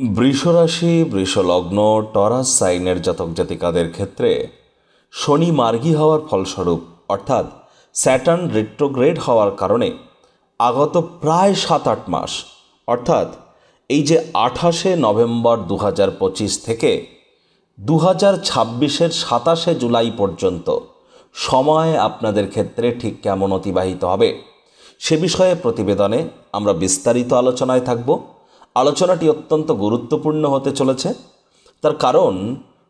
বৃষরাশি, বৃষলগ্ন, Taurus সাইনের জাতক জাতিকাদের ক্ষেত্রে শনি মার্গী হওয়ার ফলস্বরূপ অর্থাৎ স্যাটার্ন রেট্রোগ্রেড হওয়ার কারণে আগত প্রায় 7-8 মাস অর্থাৎ এই যে 28শে নভেম্বর 2025 থেকে 2026-এর 27শে জুলাই পর্যন্ত সময় আপনাদের ক্ষেত্রে ঠিক কেমন অতিবাহিত হবে সে বিষয়ে প্রতিবেদনে আমরা বিস্তারিত আলোচনায় থাকব। আলোচনাটি অত্যন্ত গুরুত্বপূর্ণ হতে চলেছে, তার কারণ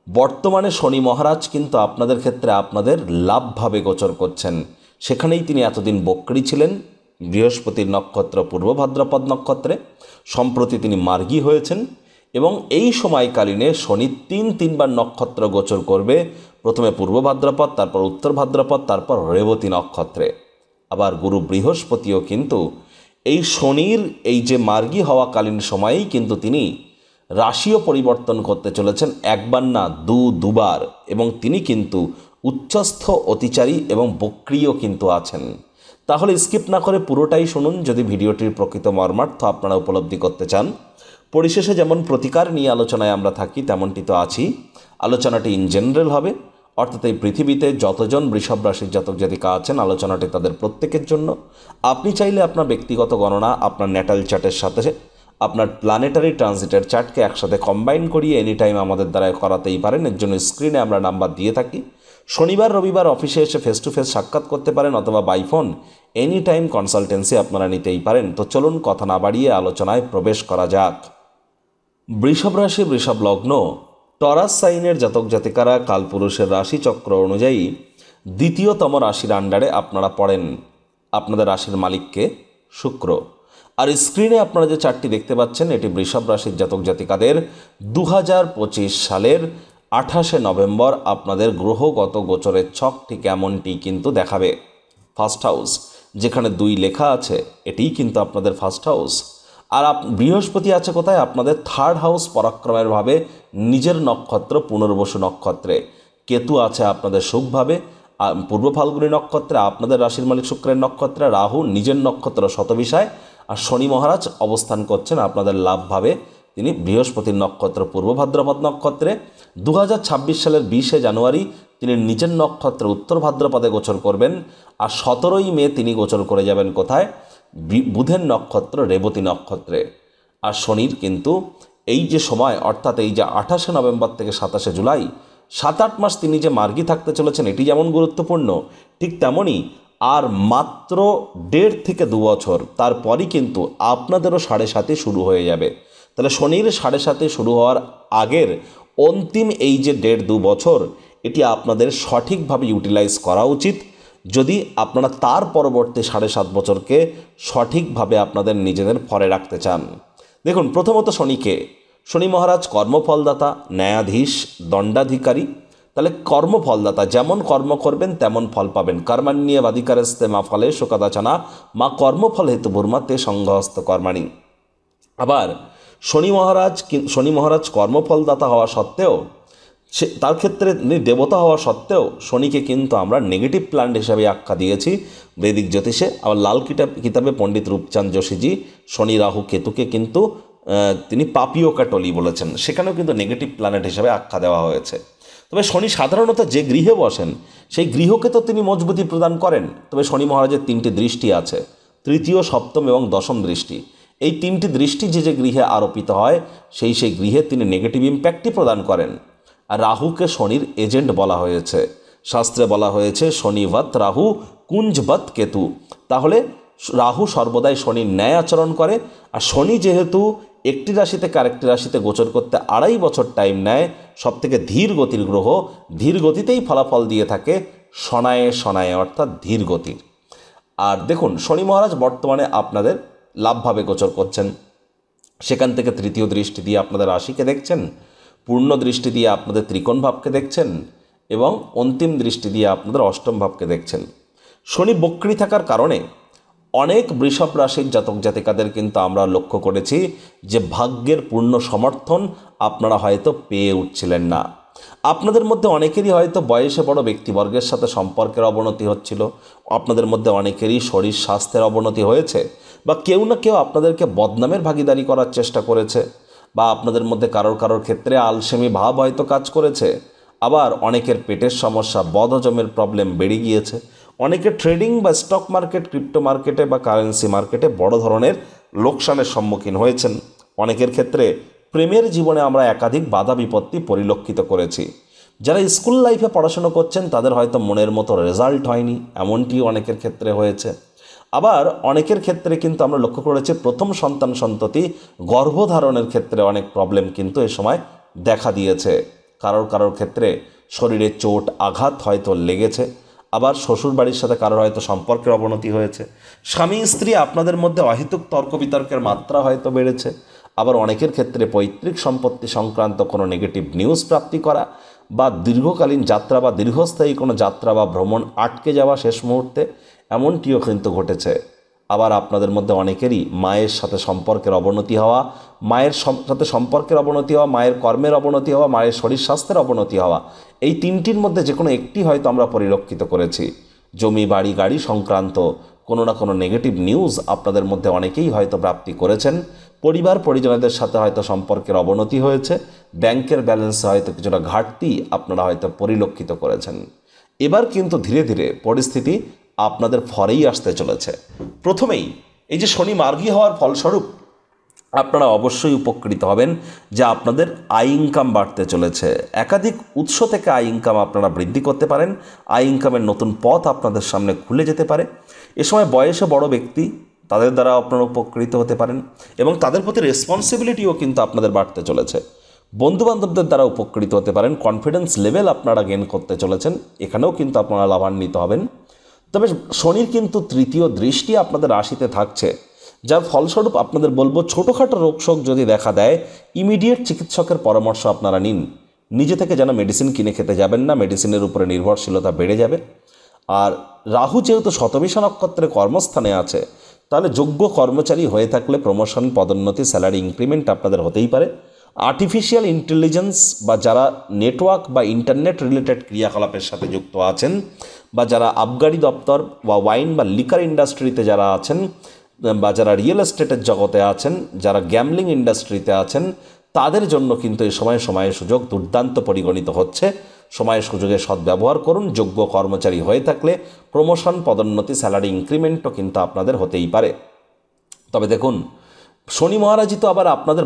বর্তমানে শনি মহারাজ কিন্তু আপনাদের ক্ষেত্রে আপনাদের লাভভাবে গোচর করছেন। সেখানেই তিনি এতদিন বক্রী ছিলেন বৃহস্পতির নক্ষত্র পূর্ব ভাদ্রপদ নক্ষত্রে, সম্প্রতি তিনি মার্গী হয়েছেন এবং এই সময়কালীনে শনি তিনবার নক্ষত্র গোচর করবে। প্রথমে পূর্ব ভাদ্রপদ, তারপর উত্তর ভাদ্রপদ, তারপর রেবতী নক্ষত্রে। আবার গুরু বৃহস্পতিও কিন্তু এই শনির এই যে মার্গী হওয়াকালীন সময়েই কিন্তু তিনি রাশিও পরিবর্তন করতে চলেছেন, একবার না দুবার, এবং তিনি কিন্তু উচ্চস্থ অতিচারী এবং বক্রীও কিন্তু আছেন। তাহলে স্কিপ না করে পুরোটাই শুনুন যদি ভিডিওটির প্রকৃত মর্মার্থ আপনারা উপলব্ধি করতে চান। পরিশেষে যেমন প্রতিকার নিয়ে আলোচনায় আমরা থাকি তেমনটি তো আছি। আলোচনাটি ইন জেনারেল হবে, অর্থাৎ এই পৃথিবীতে যতজন বৃষভ রাশির জাতক জাতিকা আছেন আলোচনাটি তাদের প্রত্যেকের জন্য। আপনি চাইলে আপনার ব্যক্তিগত গণনা আপনার ন্যাটাল চার্টের সাথে আপনার প্ল্যানেটারি ট্রানজিটের চার্টকে একসাথে কম্বাইন করিয়ে এনি টাইম আমাদের দ্বারা করাতেই পারেন। এর জন্য স্ক্রিনে আমরা নাম্বার দিয়ে থাকি। শনিবার রবিবার অফিসে এসে ফেস টু ফেস সাক্ষাৎ করতে পারেন অথবা by phone any time consultancy আপনারা নিতেই পারেন। তো চলুন কথা না বাড়িয়ে আলোচনায় প্রবেশ করা যাক। বৃষভ রাশি, বৃষভ লগ্ন, টরাস সাইনের জাতক জাতিকারা কালপুরুষের রাশিচক্র অনুযায়ী দ্বিতীয়তম রাশির আন্ডারে আপনারা পড়েন। আপনাদের রাশির মালিককে শুক্র। আর স্ক্রিনে আপনারা যে চারটি দেখতে পাচ্ছেন এটি বৃষভ রাশির জাতক জাতিকাদের 2025 সালের 28শে নভেম্বর আপনাদের গ্রহগত গোচরের ছক ঠিক এমনটি কিন্তু দেখাবে। ফার্স্ট হাউস যেখানে 2 লেখা আছে এটিই কিন্তু আপনাদের ফার্স্ট হাউস। আর বৃহস্পতি আছে কোথায়? আপনাদের থার্ড হাউস পরাক্রমের ভাবে নিজের নক্ষত্র পুনর্বসু নক্ষত্রে। কেতু আছে আপনাদের সুখভাবে পূর্ব ফাল্গুনী নক্ষত্রে, আপনাদের রাশির মালিক শুক্রের নক্ষত্রে। রাহু নিজের নক্ষত্র শতবিষায়। আর শনি মহারাজ অবস্থান করছেন আপনাদের লাভভাবে, তিনি বৃহস্পতির নক্ষত্র পূর্ব ভাদ্রপদ নক্ষত্রে। 2026 সালের 20শে জানুয়ারি তিনি নিজের নক্ষত্র উত্তর ভাদ্রপদে গোচর করবেন। আর 17ই মে তিনি গোচর করে যাবেন কোথায়? বুধের নক্ষত্র রেবতী নক্ষত্রে। আর শনির কিন্তু এই যে সময় অর্থাৎ এই যে 28শে নভেম্বর থেকে 27শে জুলাই 7-8 মাস তিনি যে মার্গী থাকতে চলেছেন এটি যেমন গুরুত্বপূর্ণ, ঠিক তেমনই আর মাত্র 1.5 থেকে 2 বছর তারপরই কিন্তু আপনাদেরও 7.5 শুরু হয়ে যাবে। তাহলে শনির 7.5 শুরু হওয়ার আগের অন্তিম এই যে 1.5-2 বছর এটি আপনাদের সঠিকভাবে ইউটিলাইজ করা উচিত যদি আপনারা তার পরবর্তী 7.5 বছরকে সঠিকভাবে আপনাদের নিজেদের ফরে রাখতে চান। দেখুন, প্রথমত শনি মহারাজ কর্মফলদাতা, ন্যায়াধীশ, দণ্ডাধিকারী। তাহলে কর্মফলদাতা, যেমন কর্ম করবেন তেমন ফল পাবেন। কর্মাণ্যেবাধিকারস্তে মা ফলে শোকাদাচনা মা কর্মফল হেতু ভূর্মাতে সংঘহস্ত কর্মাণী। আবার শনি মহারাজ কর্মফলদাতা হওয়া সত্ত্বেও তার ক্ষেত্রে দেবতা হওয়া সত্ত্বেও শনিকে কিন্তু আমরা নেগেটিভ প্ল্যানেট হিসাবে আখ্যা দিয়েছি বৈদিক জ্যোতিষে। আবার লাল কিতাবে পণ্ডিত রূপচাঁদ যোশীজি শনি রাহু কেতুকে কিন্তু তিনি পাপীয় কাটলি বলেছেন, সেখানেও কিন্তু নেগেটিভ প্ল্যানেট হিসাবে আখ্যা দেওয়া হয়েছে। তবে শনি সাধারণত যে গৃহে বসেন সেই গৃহকে তো তিনি মজবুতি প্রদান করেন। তবে শনি মহারাজের 3টি দৃষ্টি আছে, তৃতীয়, সপ্তম এবং দশম দৃষ্টি। এই 3টি দৃষ্টি যে গৃহে আরোপিত হয় সেই গৃহে তিনি নেগেটিভ ইম্প্যাক্টই প্রদান করেন। আর রাহুকে শনির এজেন্ট বলা হয়েছে, শাস্ত্রে বলা হয়েছে শনিবৎ রাহু কুঞ্জবৎ কেতু। তাহলে রাহু সর্বদাই শনির ন্যায় আচরণ করে। আর শনি যেহেতু একটি রাশি থেকে আরেকটি রাশিতে গোচর করতে 2.5 বছর টাইম নেয়, সবথেকে ধীর গতির গ্রহ, ধীর গতিতেই ফলাফল দিয়ে থাকে, শনায়ে অর্থাৎ ধীর গতির। আর দেখুন, শনি মহারাজ বর্তমানে আপনাদের লাভভাবে গোচর করছেন, সেখান থেকে তৃতীয় দৃষ্টি দিয়ে আপনাদের রাশিকে দেখছেন, পূর্ণ দৃষ্টি দিয়ে আপনাদের ত্রিকোণ ভাবকে দেখছেন এবং অন্তিম দৃষ্টি দিয়ে আপনাদের অষ্টম ভাবকে দেখছেন। শনি বক্রী থাকার কারণে অনেক বৃষভ রাশির জাতক জাতিকাদের কিন্তু আমরা লক্ষ্য করেছি যে ভাগ্যের পূর্ণ সমর্থন আপনারা হয়তো পেয়ে উঠছিলেন না। আপনাদের মধ্যে অনেকেরই হয়তো বয়সে বড় ব্যক্তিবর্গের সাথে সম্পর্কের অবনতি হচ্ছিল, আপনাদের মধ্যে অনেকেরই শরীর স্বাস্থ্যের অবনতি হয়েছে, বা কেউ না কেউ আপনাদেরকে বদনামের ভাগিদারি করার চেষ্টা করেছে। বা আপনাদের মধ্যে কারোর ক্ষেত্রে আলসেমি ভাব হয়তো কাজ করেছে। আবার অনেকের পেটের সমস্যা, বদহজমের প্রবলেম বেড়ে গিয়েছে। অনেকে ট্রেডিং বা স্টক মার্কেট, ক্রিপ্টো মার্কেটে বা কারেন্সি মার্কেটে বড় ধরনের লোকসানের সম্মুখীন হয়েছেন। অনেকের ক্ষেত্রে প্রেমের জীবনে আমরা একাধিক বাধা বিপত্তি পরিলক্ষিত করেছি। যারা স্কুল লাইফে পড়াশুনো করছেন তাদের হয়তো মনের মতো রেজাল্ট হয়নি, এমনটি অনেকের ক্ষেত্রে হয়েছে। আবার অনেকের ক্ষেত্রে কিন্তু আমরা লক্ষ্য করেছি প্রথম সন্তান সন্ততি গর্ভধারণের ক্ষেত্রে অনেক প্রবলেম কিন্তু এ সময় দেখা দিয়েছে। কারোর ক্ষেত্রে শরীরে চোট আঘাত হয়তো লেগেছে। আবার শ্বশুর বাড়ির সাথে কারোর হয়তো সম্পর্কের অবনতি হয়েছে। স্বামী স্ত্রী আপনাদের মধ্যে অহেতুক তর্ক বিতর্কের মাত্রা হয়তো বেড়েছে। আবার অনেকের ক্ষেত্রে পৈতৃক সম্পত্তি সংক্রান্ত কোনো নেগেটিভ নিউজ প্রাপ্তি করা, বা দীর্ঘকালীন যাত্রা বা দীর্ঘস্থায়ী কোনো যাত্রা বা ভ্রমণ আটকে যাওয়া শেষ মুহূর্তে, এমনটিও কিন্তু ঘটেছে। আবার আপনাদের মধ্যে অনেকেরই মায়ের সাথে সম্পর্কের অবনতি হওয়া, মায়ের সাথে সম্পর্কের অবনতি হওয়া, মায়ের কর্মের অবনতি হওয়া, মায়ের শরীর স্বাস্থ্যের অবনতি হওয়া, এই তিনটির মধ্যে যে কোনো একটি হয়তো আমরা পরিলক্ষিত করেছি। জমি বাড়ি গাড়ি সংক্রান্ত কোনো না কোনো নেগেটিভ নিউজ আপনাদের মধ্যে অনেকেই হয়তো প্রাপ্তি করেছেন। পরিবার পরিজনদের সাথে হয়তো সম্পর্কের অবনতি হয়েছে। ব্যাংকের ব্যালেন্সে হয়তো কিছুটা ঘাটতি আপনারা হয়তো পরিলক্ষিত করেছেন। এবার কিন্তু ধীরে ধীরে পরিস্থিতি আপনাদের ফরেই আসতে চলেছে। প্রথমেই এই যে শনি মার্গী হওয়ার ফলস্বরূপ আপনারা অবশ্যই উপকৃত হবেন, যে আপনাদের আয় ইনকাম বাড়তে চলেছে। একাধিক উৎস থেকে আয় ইনকাম আপনারা বৃদ্ধি করতে পারেন। আয় ইনকামের নতুন পথ আপনাদের সামনে খুলে যেতে পারে। এ সময় বয়সে বড় ব্যক্তি, তাদের দ্বারা আপনারা উপকৃত হতে পারেন এবং তাদের প্রতি রেসপন্সিবিলিটিও কিন্তু আপনাদের বাড়তে চলেছে। বন্ধুবান্ধবদের দ্বারা উপকৃত হতে পারেন। কনফিডেন্স লেভেল আপনারা গেইন করতে চলেছেন, এখানেও কিন্তু আপনারা লাভান্বিত হবেন। তবে শনির কিন্তু তৃতীয় দৃষ্টি আপনাদের রাশিতে থাকছে, যার ফলস্বরূপ আপনাদের বলবো ছোটোখাটো রোগশোক যদি দেখা দেয়, ইমিডিয়েট চিকিৎসকের পরামর্শ আপনারা নিন। নিজে থেকে যেন মেডিসিন কিনে খেতে যাবেন না, মেডিসিনের উপরে নির্ভরশীলতা বেড়ে যাবে। আর রাহু যেহেতু শতবিষা নক্ষত্রে কর্মস্থানে আছে, তাহলে যোগ্য কর্মচারী হয়ে থাকলে প্রমোশন, পদোন্নতি, স্যালারি ইনক্রিমেন্ট আপনাদের হতেই পারে। আর্টিফিশিয়াল ইন্টেলিজেন্স বা যারা নেটওয়ার্ক বা ইন্টারনেট রিলেটেড ক্রিয়াকলাপের সাথে যুক্ত আছেন, বা যারা আবগারি দপ্তর বা ওয়াইন বা লিকার ইন্ডাস্ট্রিতে যারা আছেন, বা যারা রিয়েল এস্টেটের জগতে আছেন, যারা গ্যামলিং ইন্ডাস্ট্রিতে আছেন, তাদের জন্য কিন্তু এই সময়ের সুযোগ দুর্দান্ত পরিগণিত হচ্ছে। সময়ের সুযোগের সদ্ব্যবহার করুন। যোগ্য কর্মচারী হয়ে থাকলে প্রমোশন, পদোন্নতি, স্যালারি ইনক্রিমেন্টও কিন্তু আপনাদের হতেই পারে। তবে দেখুন, শনি মহারাজই তো আবার আপনাদের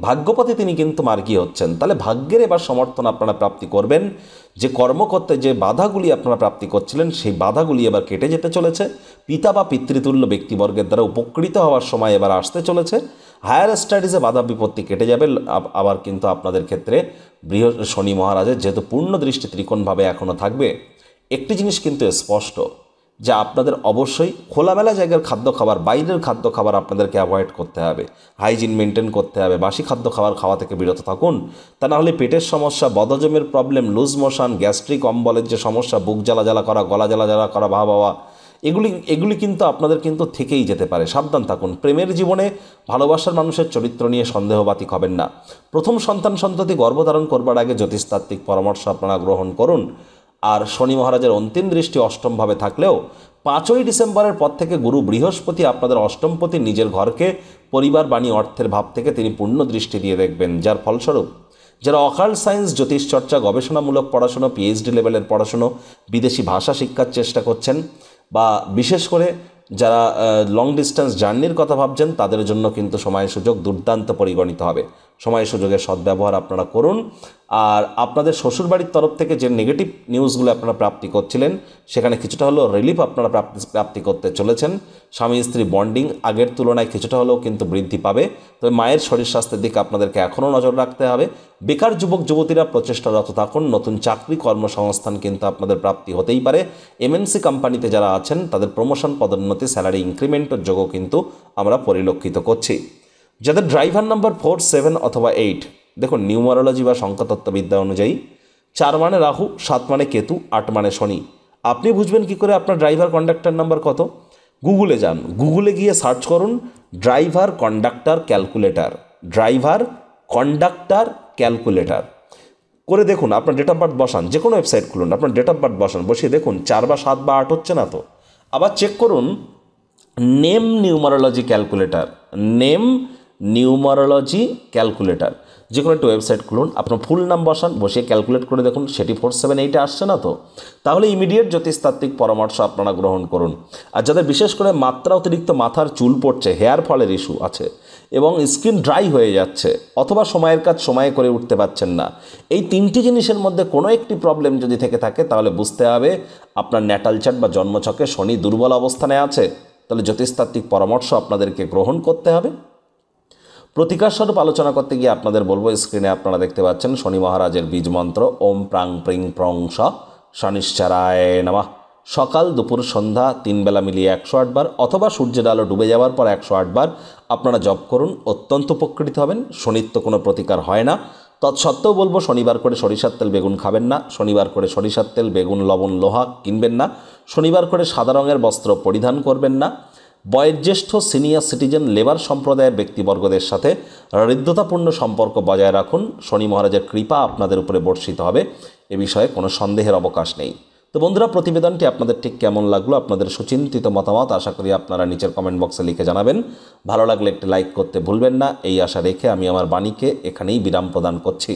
ভাগ্যপতি তিনি কিন্তু মার্গী হচ্ছেন। তাহলে ভাগ্যের এবার সমর্থন আপনারা প্রাপ্তি করবেন। যে কর্ম করতে যে বাধাগুলি আপনারা প্রাপ্তি করছিলেন, সেই বাধাগুলি এবার কেটে যেতে চলেছে। পিতা বা পিতৃতুল্য ব্যক্তিবর্গের দ্বারা উপকৃত হওয়ার সময় এবার আসতে চলেছে। হায়ার স্টাডিজে বাধা বিপত্তি কেটে যাবে। আবার কিন্তু আপনাদের ক্ষেত্রে শনি মহারাজের যেহেতু পূর্ণ দৃষ্টি ত্রিকোণভাবে এখনও থাকবে, একটি জিনিস কিন্তু স্পষ্ট, যে আপনাদের অবশ্যই খোলামেলা জায়গার খাদ্য খাবার, বাইরের খাদ্য খাবার আপনাদেরকে অ্যাভয়েড করতে হবে। হাইজিন মেনটেন করতে হবে। বাসি খাদ্য খাওয়া থেকে বিরত থাকুন। তা নাহলে পেটের সমস্যা, বদহজমের প্রবলেম, লুজ মোশন, গ্যাস্ট্রিক অম্বলের যে সমস্যা, বুক জ্বালা করা, গলা জ্বালা করা, ভাবা, এগুলি কিন্তু আপনাদের কিন্তু থেকেই যেতে পারে। সাবধান থাকুন। প্রেমের জীবনে ভালোবাসার মানুষের চরিত্র নিয়ে সন্দেহবাতিক হবেন না। প্রথম সন্তান সন্ততি গর্ভধারণ করবার আগে জ্যোতিষতাত্ত্বিক পরামর্শ আপনারা গ্রহণ করুন। আর শনি মহারাজের অন্তিম দৃষ্টি অষ্টমভাবে থাকলেও 5ই ডিসেম্বরের পর থেকে গুরু বৃহস্পতি আপনাদের অষ্টমপতি নিজের ঘরকে পরিবার, বাণী, অর্থের ভাব থেকে তিনি পূর্ণ দৃষ্টি দিয়ে দেখবেন। যার ফলস্বরূপ যারা অকাল্ট সায়েন্স, জ্যোতিষচর্চা, গবেষণামূলক পড়াশুনো, পিএইচডি লেভেলের পড়াশুনো, বিদেশি ভাষা শিক্ষার চেষ্টা করছেন, বা বিশেষ করে যারা লং ডিস্টেন্স জার্নির কথা ভাবছেন, তাদের জন্য কিন্তু সময় সুযোগ দুর্দান্ত পরিগণিত হবে। সময় সুযোগের সদ্ব্যবহার আপনারা করুন। আর আপনাদের শ্বশুরবাড়ির তরফ থেকে যে নেগেটিভ নিউজগুলো আপনারা প্রাপ্তি করছিলেন, সেখানে কিছুটা হলেও রিলিফ আপনারা প্রাপ্তি করতে চলেছেন। স্বামী স্ত্রী বন্ডিং আগের তুলনায় কিছুটা হলেও কিন্তু বৃদ্ধি পাবে। তবে মায়ের শরীর স্বাস্থ্যের দিকে আপনাদেরকে এখনও নজর রাখতে হবে। বেকার যুবক যুবতীরা প্রচেষ্টারত থাকুন। নতুন চাকরি, কর্মসংস্থান কিন্তু আপনাদের প্রাপ্তি হতেই পারে। এমএনসি কোম্পানিতে যারা আছেন, তাদের প্রমোশন, পদোন্নতি, স্যালারি ইনক্রিমেন্টের যোগও কিন্তু আমরা পরিলক্ষিত করছি। যাদের ড্রাইভার নাম্বার 4, 7 অথবা 8, দেখুন নিউমারোলজি বা সংখ্যাতত্ত্ববিদ্যা অনুযায়ী 4 মানে রাহু, 7 মানে কেতু, 8 মানে শনি। আপনি বুঝবেন কি করে আপনার ড্রাইভার কন্ডাক্টর নাম্বার কত? গুগলে যান, গুগলে গিয়ে সার্চ করুন driver conductor calculator, driver conductor calculator করে দেখুন। আপনার ডেট অফ বার্থ বসান, যে কোনো ওয়েবসাইট খুলুন, আপনার ডেট অফ বার্থ বসান, বসিয়ে দেখুন 4 বা 7 বা 8 হচ্ছে না তো। আবার চেক করুন name numerology calculator, name numerology calculator. যে কোনো একটা ওয়েবসাইট খুলুন, আপনার ফুল নাম বসান, বসিয়ে ক্যালকুলেট করে দেখুন সেটি 478 আসছে না তো, তাহলে ইমিডিয়েট জ্যোতিষতাত্ত্বিক পরামর্শ আপনারা গ্রহণ করুন। আর যাদের বিশেষ করে মাত্রা অতিরিক্ত মাথার চুল পড়ছে, হেয়ার ফলের ইস্যু আছে এবং স্কিন ড্রাই হয়ে যাচ্ছে, অথবা সময়ের কাজ সময়ে করে উঠতে পারছেন না, এই তিনটি জিনিসের মধ্যে কোনো একটি প্রবলেম যদি থেকে থাকে তাহলে বুঝতে হবে আপনার ন্যাটাল চার্ট বা জন্মছকে শনি দুর্বল অবস্থানে আছে। তাহলে জ্যোতিষতাত্ত্বিক পরামর্শ আপনাদেরকে গ্রহণ করতে হবে। প্রতিকার স্বরূপ আলোচনা করতে গিয়ে আপনাদের বলবো, স্ক্রিনে আপনারা দেখতে পাচ্ছেন শনি মহারাজের বীজ মন্ত্র ওম প্রাং প্রিং প্রং স শনিশ্চরায় নমঃ। সকাল দুপুর সন্ধ্যা 3 বেলা মিলিয়ে 108 বার, অথবা সূর্যের আলো ডুবে যাওয়ার পর 108 বার আপনারা জপ করুন, অত্যন্ত উপকৃত হবেন। শনির তো কোনো প্রতিকার হয় না, তৎসত্ত্বেও বলবো শনিবার করে সরিষার তেল বেগুন খাবেন না, শনিবার করে সরিষার তেল বেগুন লবণ লোহা কিনবেন না, শনিবার করে সাদা রঙের বস্ত্র পরিধান করবেন না। বয়োজ্যেষ্ঠ সিনিয়র সিটিজেন লেবার সম্প্রদায়ের ব্যক্তিবর্গদের সাথে হৃদ্যতাপূর্ণ সম্পর্ক বজায় রাখুন, শনি মহারাজের কৃপা আপনাদের উপরে বর্ষিত হবে, এ বিষয়ে কোনো সন্দেহের অবকাশ নেই। তো বন্ধুরা, প্রতিবেদনটি আপনাদের ঠিক কেমন লাগলো, আপনাদের সুচিন্তিত মতামত আশা করি আপনারা নিচের কমেন্ট বক্সে লিখে জানাবেন। ভালো লাগলে একটি লাইক করতে ভুলবেন না, এই আশা রেখে আমি আমার বাণীকে এখানেই বিরাম প্রদান করছি।